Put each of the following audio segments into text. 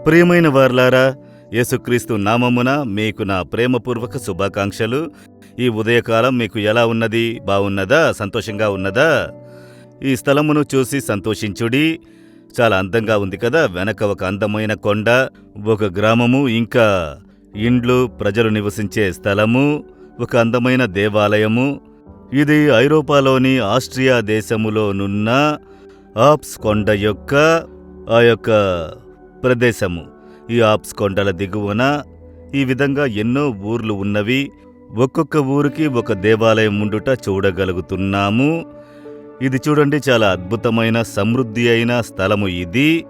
ప్రియమైన వారలారా, యేసుక్రీస్తు నామమున మీకు నా ప్రేమపూర్వక శుభాకాంక్షలు. ఈ ఉదయకాలం మీకు ఎలా ఉన్నది? బాగున్నదా? సంతోషంగా ఉన్నదా? ఈ స్థలమును చూసి సంతోషించుడి. చాలా అందంగా ఉంది కదా. వెనక ఒక అందమైన కొండ, ఒక గ్రామము, ఇంకా ఇండ్లు, ప్రజలు నివసించే స్థలము, ఒక అందమైన దేవాలయము. ఇది ఐరోపాలోని ఆస్ట్రియా దేశములోనున్న ఆప్స్ కొండ యొక్క ఆ యొక్క ప్రదేశము. ఈ ఆప్స్ కొండల దిగువన ఈ విధంగా ఎన్నో ఊర్లు ఉన్నవి. ఒక్కొక్క ఊరికి ఒక దేవాలయం ఉండుట చూడగలుగుతున్నాము. ఇది చూడండి, చాలా అద్భుతమైన సమృద్ధి అయిన స్థలము ఇది.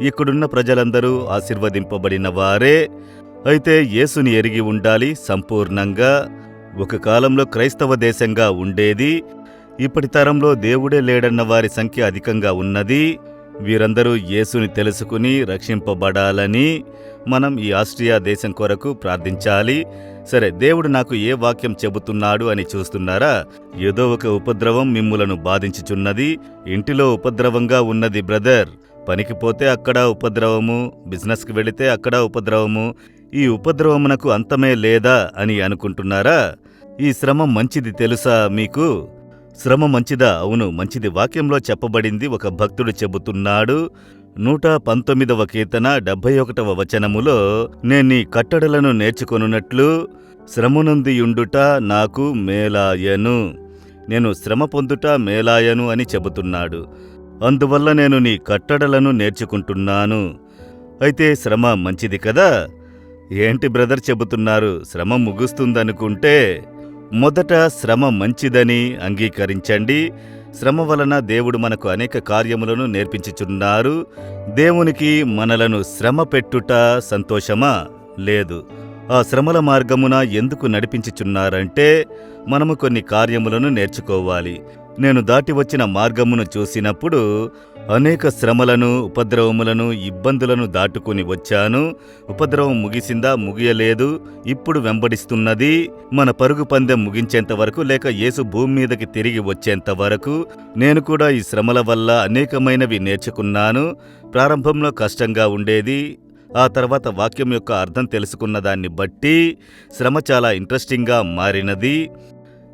ఇక్కడున్న ప్రజలందరూ ఆశీర్వదింపబడిన వారే. అయితే యేసుని ఎరిగి ఉండాలి సంపూర్ణంగా. ఒక కాలంలో క్రైస్తవ దేశంగా ఉండేది. ఇప్పటి తరంలో దేవుడే లేడన్న వారి సంఖ్య అధికంగా ఉన్నది. వీరందరూ యేసుని తెలుసుకుని రక్షింపబడాలని మనం ఈ ఆస్ట్రియా దేశం కొరకు ప్రార్థించాలి. సరే, దేవుడు నాకు ఏ వాక్యం చెబుతున్నాడు అని చూస్తున్నారా? ఏదో ఒక ఉపద్రవం మిమ్ములను బాధించుచున్నది. ఇంటిలో ఉపద్రవంగా ఉన్నది బ్రదర్. పనికి పోతే అక్కడ ఉపద్రవము, బిజినెస్కి వెళితే అక్కడ ఉపద్రవము. ఈ ఉపద్రవమునకు అంతమే లేదా అని అనుకుంటున్నారా? ఈ శ్రమ మంచిది తెలుసా మీకు? శ్రమ మంచిదా? అవును, మంచిది. వాక్యంలో చెప్పబడింది. ఒక భక్తుడు చెబుతున్నాడు, 119వ కీర్తన 71వ వచనములో, నేనీ కట్టడలను నేర్చుకొనున్నట్లు శ్రమనుందియుండుట నాకు మేలాయను. నేను శ్రమ పొందుట మేలాయను అని చెబుతున్నాడు. అందువల్ల నేను నీ కట్టడలను నేర్చుకుంటున్నాను. అయితే శ్రమ మంచిది కదా? ఏంటి బ్రదర్ చెబుతున్నారు? శ్రమ ముగుస్తుందనుకుంటే మొదట శ్రమ మంచిదని అంగీకరించండి. శ్రమ వలన దేవుడు మనకు అనేక కార్యములను నేర్పించుచున్నారు. దేవునికి మనలను శ్రమ పెట్టుట సంతోషమా? లేదు. ఆ శ్రమల మార్గమున ఎందుకు నడిపించుచున్నారంటే మనము కొన్ని కార్యములను నేర్చుకోవాలి. నేను దాటి వచ్చిన మార్గమును చూసినప్పుడు అనేక శ్రమలను, ఉపద్రవములను, ఇబ్బందులను దాటుకుని వచ్చాను. ఉపద్రవం ముగిసిందా? ముగియలేదు. ఇప్పుడు వెంబడిస్తున్నది. మన పరుగు పందెం ముగించేంత వరకు, లేక యేసు భూమి మీదకి తిరిగి వచ్చేంత వరకు. నేను కూడా ఈ శ్రమల వల్ల అనేకమైనవి నేర్చుకున్నాను. ప్రారంభంలో కష్టంగా ఉండేది. ఆ తర్వాత వాక్యం యొక్క అర్థం తెలుసుకున్న దాన్ని బట్టి శ్రమ చాలా ఇంట్రెస్టింగ్గా మారినది.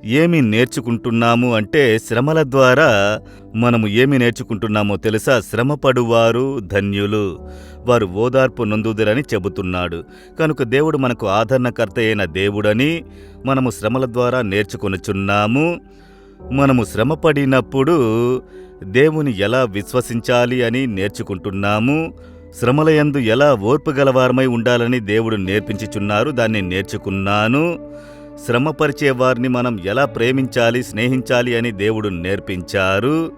ఏమి నేర్చుకుంటున్నాము అంటే, శ్రమల ద్వారా మనము ఏమి నేర్చుకుంటున్నామో తెలుసా? శ్రమపడువారు ధన్యులు, వారు ఓదార్పు నొందుదురని చెబుతున్నాడు. కనుక దేవుడు మనకు ఆదరణకర్త అయిన దేవుడని మనము శ్రమల ద్వారా నేర్చుకొనుచున్నాము. మనము శ్రమపడినప్పుడు దేవుని ఎలా విశ్వసించాలి అని నేర్చుకుంటున్నాము. శ్రమలయందు ఎలా ఓర్పు గలవారమై ఉండాలని దేవుడు నేర్పించుచున్నారు. దాన్ని నేర్చుకున్నాను. శ్రమపరిచే వారిని మనం ఎలా ప్రేమించాలి, స్నేహించాలి అని దేవుడు నేర్పించారు.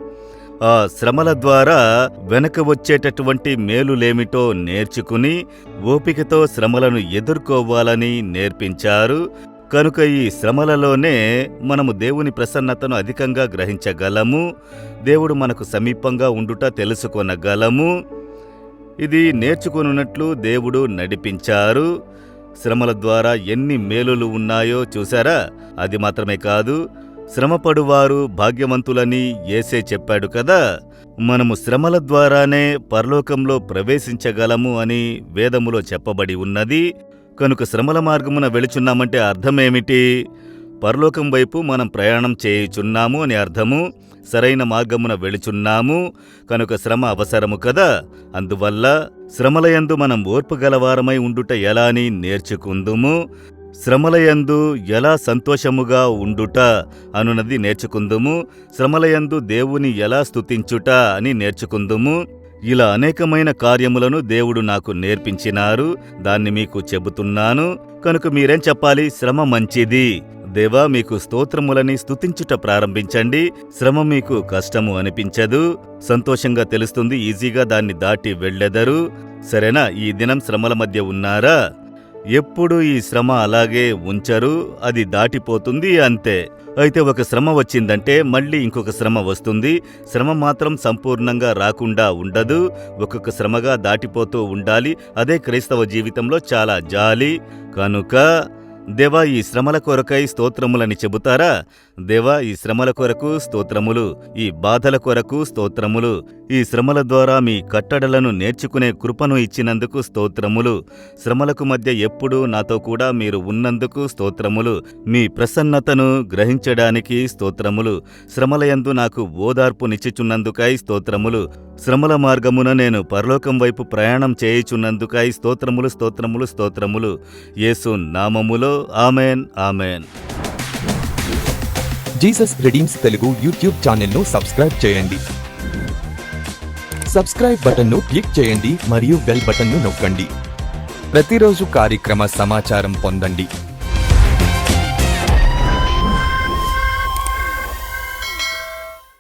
ఆ శ్రమల ద్వారా వెనక వచ్చేటటువంటి మేలులేమిటో నేర్చుకుని ఓపికతో శ్రమలను ఎదుర్కోవాలని నేర్పించారు. కనుక ఈ శ్రమలలోనే మనము దేవుని ప్రసన్నతను అధికంగా గ్రహించగలము. దేవుడు మనకు సమీపంగా ఉండుట తెలుసుకొనగలము. ఇది నేర్చుకున్నట్లు దేవుడు నడిపించారు. శ్రమల ద్వారా ఎన్ని మేలులు ఉన్నాయో చూశారా? అది మాత్రమే కాదు, శ్రమపడువారు భాగ్యవంతులని యేసే చెప్పాడు కదా. మనము శ్రమల ద్వారానే పరలోకంలో ప్రవేశించగలము అని వేదములో చెప్పబడి ఉన్నది. కనుక శ్రమల మార్గమున వెళుచున్నామంటే అర్థమేమిటి? పరలోకం వైపు మనం ప్రయాణం చేయుచున్నాము అని అర్థము. సరైన మార్గమున వెళుచున్నాము. కనుక శ్రమ అవసరము కదా. అందువల్ల శ్రమలయందు మనం ఓర్పు గలవారమై ఉండుట ఎలా అని నేర్చుకుందుము. శ్రమలయందు ఎలా సంతోషముగా ఉండుట అనున్నది నేర్చుకుందుము. శ్రమలయందు దేవుని ఎలా స్తుతించుట అని నేర్చుకుందుము. ఇలా అనేకమైన కార్యములను దేవుడు నాకు నేర్పించినారు. దాన్ని మీకు చెబుతున్నాను. కనుక మీరేం చెప్పాలి? శ్రమ మంచిది. దేవా, మీకు స్తోత్రములని స్తుతించుట ప్రారంభించండి. శ్రమ మీకు కష్టము అనిపించదు, సంతోషంగా తెలుస్తుంది. ఈజీగా దాన్ని దాటి వెళ్ళెదరు. సరేనా? ఈ దినం శ్రమల మధ్య ఉన్నారా? ఎప్పుడు ఈ శ్రమ అలాగే ఉంచరు, అది దాటిపోతుంది అంతే. అయితే ఒక శ్రమ వచ్చిందంటే మళ్ళీ ఇంకొక శ్రమ వస్తుంది. శ్రమ మాత్రం సంపూర్ణంగా రాకుండా ఉండదు. ఒక్కొక్క శ్రమగా దాటిపోతూ ఉండాలి. అదే క్రైస్తవ జీవితంలో చాలా జాలి. కనుక దేవా, ఈ శ్రమల కొరకై స్తోత్రములని చెబుతారా? దేవా, ఈ శ్రమల కొరకు స్తోత్రములు, ఈ బాధల కొరకు స్తోత్రములు, ఈ శ్రమల ద్వారా మీ కట్టడలను నేర్చుకునే కృపను ఇచ్చినందుకు స్తోత్రములు. శ్రమలకు మధ్య ఎప్పుడూ నాతో కూడా మీరు ఉన్నందుకు స్తోత్రములు. మీ ప్రసన్నతను గ్రహించడానికి స్తోత్రములు. శ్రమలయందు నాకు ఓదార్పునిచ్చుచున్నందుకై స్తోత్రములు. శ్రమల మార్గమున నేను పరలోకం వైపు ప్రయాణం చేయుచున్నందుకై స్తోత్రములు, స్తోత్రములు, స్తోత్రములు. యేసు నామములో amen, amen. Jesus redeems Telugu YouTube ఛానల్ను సబ్స్క్రైబ్ చేయండి. సబ్స్క్రైబ్ బటన్ను క్లిక్ చేయండి మరియు బెల్ బటన్ను నొక్కండి. ప్రతిరోజు కార్యక్రమ సమాచారం పొందండి.